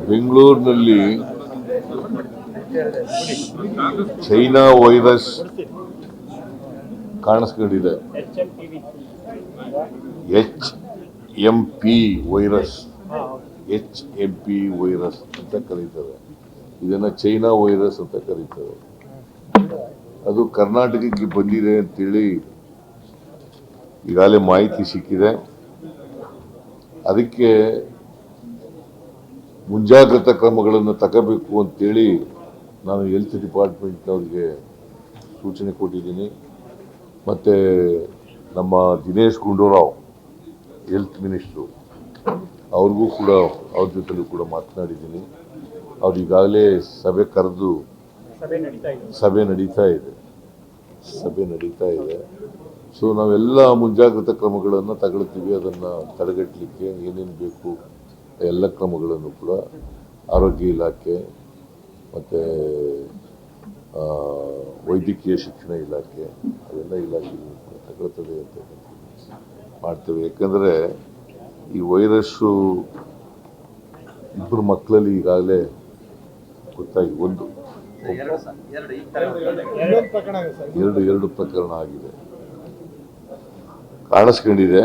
ಬೆಂಗಳೂರಿನಲ್ಲಿ China virus ಕಾಣಿಸ್ಕೊಂಡಿದೆ. HMP virus ಅಂತ ಕರೀತಾರೆ. ಇದನ್ನ ಚೈನಾ ವೈರಸ್ ಅಂತ ಕರೀತಾರೆ. ಅದು ಕರ್ನಾಟಕಕ್ಕೆ ಬಂದಿದೆ ಅಂತೇಳಿ ಈಗಾಗಲೇ ಮಾಹಿತಿ ಸಿಕ್ಕಿದೆ. ಅದಕ್ಕೆ ಮುಂಜಾಗ್ರತಾ ಕ್ರಮಗಳನ್ನು ತಗೋಬೇಕು ಅಂತೇಳಿ ನಾನು ಹೆಲ್ತ್ ಡಿಪಾರ್ಟ್ಮೆಂಟ್ನವ್ರಿಗೆ ಸೂಚನೆ ಕೊಟ್ಟಿದ್ದೀನಿ. ಮತ್ತು ನಮ್ಮ ದಿನೇಶ್ ಗುಂಡೂರಾವ್ ಹೆಲ್ತ್ ಮಿನಿಸ್ಟ್ರು ಅವ್ರಿಗೂ ಕೂಡ ಅವ್ರ ಜೊತೆಲೂ ಕೂಡ ಮಾತನಾಡಿದ್ದೀನಿ. ಅವ್ರು ಈಗಾಗಲೇ ಸಭೆ ಕರೆದು ಸಭೆ ನಡೀತಾ ಇದೆ. ಸೊ ನಾವೆಲ್ಲ ಮುಂಜಾಗ್ರತಾ ಕ್ರಮಗಳನ್ನು ತಗೊಳ್ತೀವಿ. ಅದನ್ನು ತಡೆಗಟ್ಟಲಿಕ್ಕೆ ಏನೇನು ಬೇಕು ಎಲ್ಲ ಕ್ರಮಗಳನ್ನು ಕೂಡ ಆರೋಗ್ಯ ಇಲಾಖೆ ಮತ್ತು ವೈದ್ಯಕೀಯ ಶಿಕ್ಷಣ ಇಲಾಖೆ ಅವೆಲ್ಲ ಇಲಾಖೆಗಳು ಕೂಡ ತಗೊಳ್ತದೆ ಅಂತ ಮಾಡ್ತೇವೆ. ಯಾಕಂದರೆ ಈ ವೈರಸ್ಸು ಇಬ್ಬರು ಮಕ್ಕಳಲ್ಲಿ ಈಗಾಗಲೇ ಗೊತ್ತಾಗಿ ಎರಡು ಪ್ರಕರಣ ಆಗಿದೆ, ಕಾಣಿಸ್ಕೊಂಡಿದೆ.